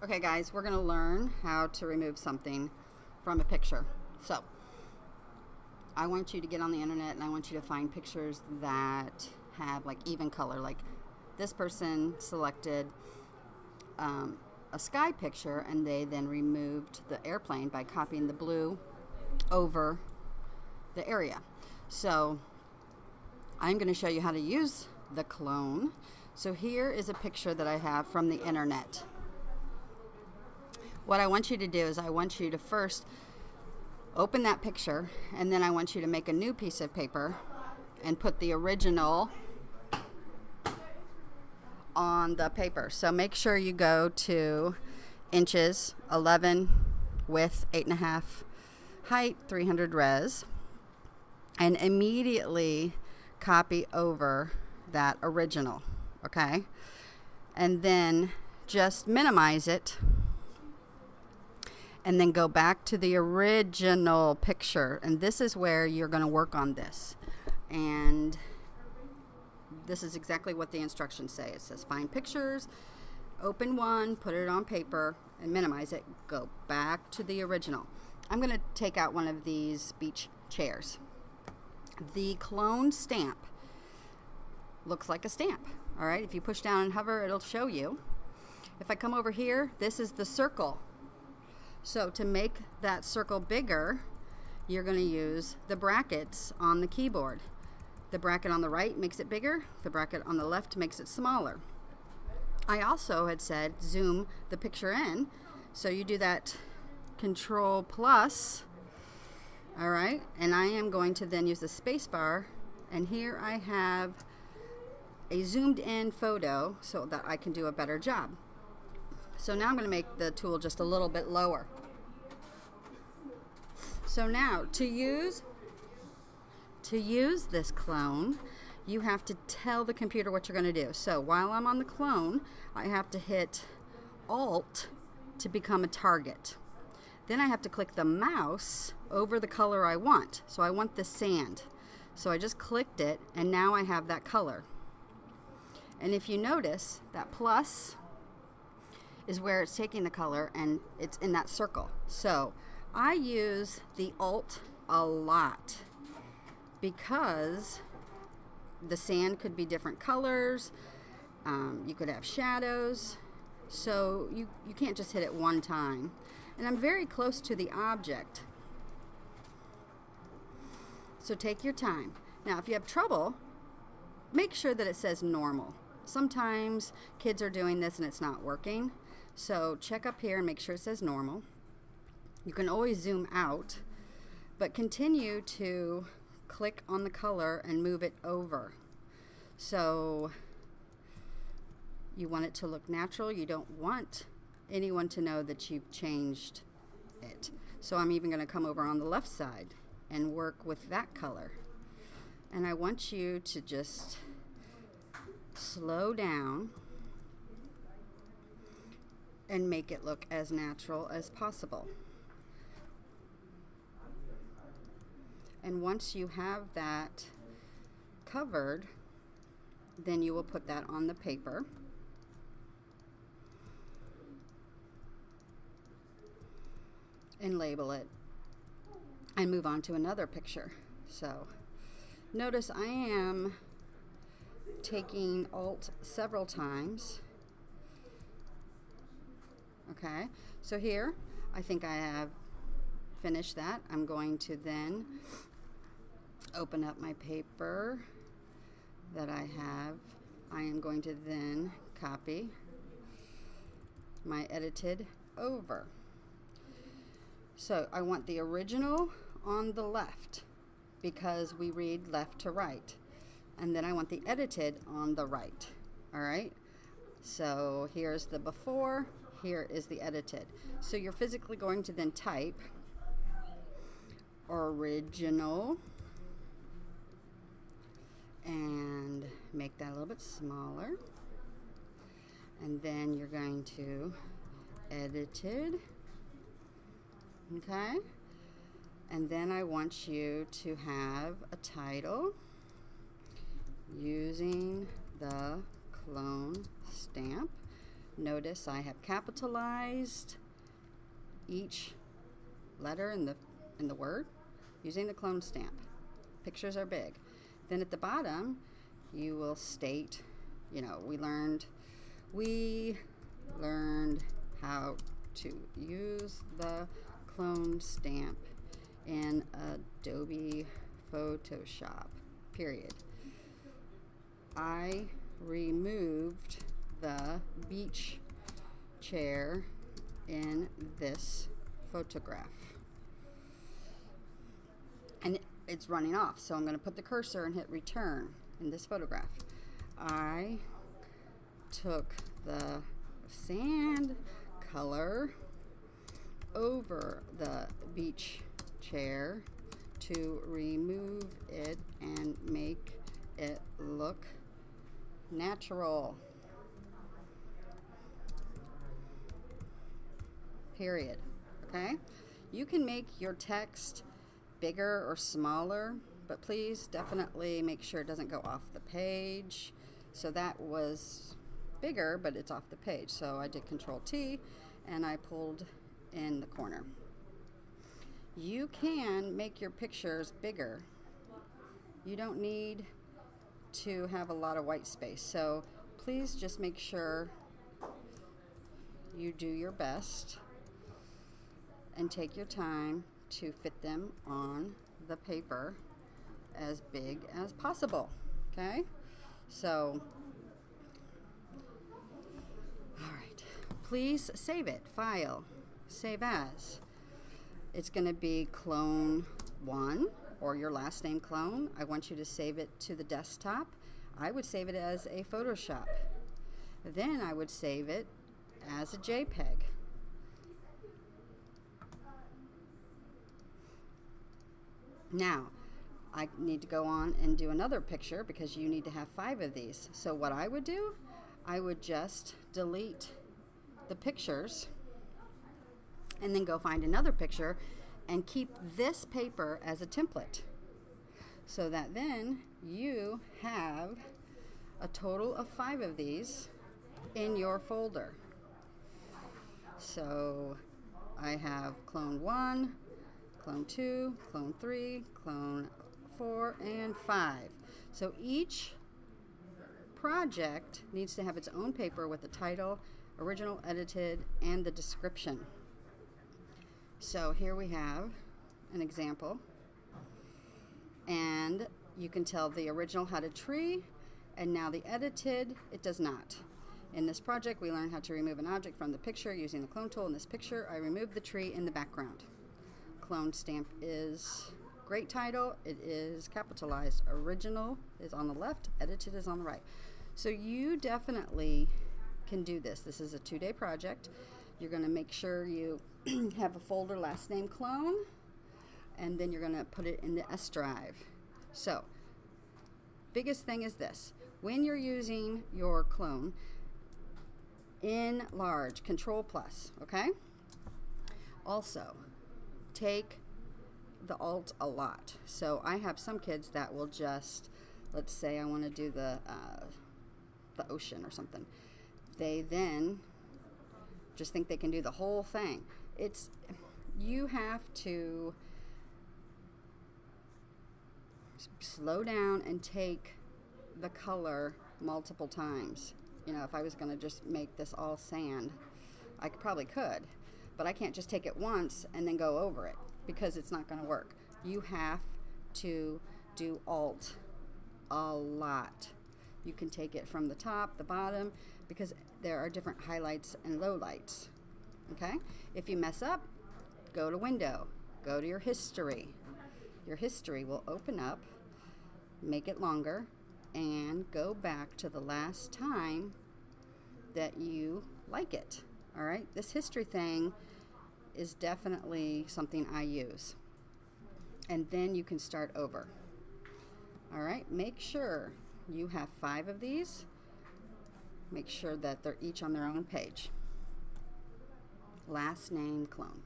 Okay guys, we're going to learn how to remove something from a picture. So, I want you to get on the internet and I want you to find pictures that have like even color. Like this person selected a sky picture and they then removed the airplane by copying the blue over the area. So, I'm going to show you how to use the clone. So here is a picture that I have from the internet. What I want you to do is I want you to first open that picture, and then I want you to make a new piece of paper and put the original on the paper. So make sure you go to inches, 11 width, 8.5 height, 300 res, and immediately copy over that original, okay? And then just minimize it and then go back to the original picture, and this is where you're going to work on this. And this is exactly what the instructions say. It says find pictures, open one, put it on paper, and minimize it. Go back to the original. I'm going to take out one of these beach chairs. The clone stamp looks like a stamp. All right, if you push down and hover, it'll show you. If I come over here, this is the circle. So to make that circle bigger, you're going to use the brackets on the keyboard. The bracket on the right makes it bigger. The bracket on the left makes it smaller. I also had said zoom the picture in. So you do that Control plus. All right. And I am going to then use the space bar. And here I have a zoomed in photo so that I can do a better job. So now I'm going to make the tool just a little bit lower. So now to use this clone, you have to tell the computer what you're going to do. So while I'm on the clone, I have to hit Alt to become a target. Then I have to click the mouse over the color I want. So I want the sand. So I just clicked it and now I have that color. And if you notice, that plus is where it's taking the color and it's in that circle. So I use the Alt a lot because the sand could be different colors. You could have shadows. So you can't just hit it one time. And I'm very close to the object. So take your time. Now if you have trouble, make sure that it says normal. Sometimes kids are doing this and it's not working. So check up here and make sure it says normal. You can always zoom out, but continue to click on the color and move it over. So you want it to look natural. You don't want anyone to know that you've changed it. So I'm even going to come over on the left side and work with that color. And I want you to just slow down and make it look as natural as possible. And once you have that covered, then you will put that on the paper. And label it and move on to another picture. So notice I am taking Alt several times. Okay, so here I think I have finished that. I'm going to then open up my paper that I have. I am going to then copy my edited over. So I want the original on the left because we read left to right. And then I want the edited on the right. All right. So here's the before, here is the edited. So you're physically going to then type original and make that a little bit smaller. And then you're going to edited. Okay. And then I want you to have a title using the clone stamp. Notice I have capitalized each letter in the word using the clone stamp. Pictures are big. Then at the bottom, you will state, we learned how to use the clone stamp in Adobe Photoshop, period. I removed the beach chair in this photograph. And it's running off, so I'm going to put the cursor and hit return in this photograph. I took the sand color over the beach chair to remove it and make it look natural. Period. Okay? You can make your text bigger or smaller, but please definitely make sure it doesn't go off the page. So that was bigger, but it's off the page. So I did Control T and I pulled in the corner. You can make your pictures bigger. You don't need to have a lot of white space. So please just make sure you do your best and take your time to fit them on the paper as big as possible. Okay? So, all right. Please save it. File. Save as. It's going to be clone 1 or your last name clone. I want you to save it to the desktop. I would save it as a Photoshop. Then I would save it as a JPEG. Now, I need to go on and do another picture because you need to have 5 of these. So what I would do, I would just delete the pictures and then go find another picture and keep this paper as a template so that then you have a total of 5 of these in your folder. So I have clone 1, clone 2, clone 3, clone 4, and 5. So each project needs to have its own paper with the title, original, edited, and the description. So here we have an example. And you can tell the original had a tree, and now the edited, it does not. In this project, we learned how to remove an object from the picture using the clone tool. In this picture, I removed the tree in the background. Clone stamp is great title. It is capitalized. Original is on the left. Edited is on the right. So you definitely can do this. This is a 2-day project. You're going to make sure you have a folder last name clone, and then you're going to put it in the S drive. So biggest thing is this. When you're using your clone, enlarge, Control plus, okay? Also, take the alt a lot. So I have some kids that will just, let's say I want to do the ocean or something. They then just think they can do the whole thing. You have to slow down and take the color multiple times. If I was going to just make this all sand, I probably could, but I can't just take it once and then go over it because it's not going to work. You have to do alt a lot. You can take it from the top, the bottom, because there are different highlights and lowlights. Okay? If you mess up, go to Window, go to your history. Your history will open up, make it longer, and go back to the last time that you like it. All right? This history thing is definitely something I use. And then you can start over. All right? Make sure you have 5 of these. Make sure that they're each on their own page. Last name clone.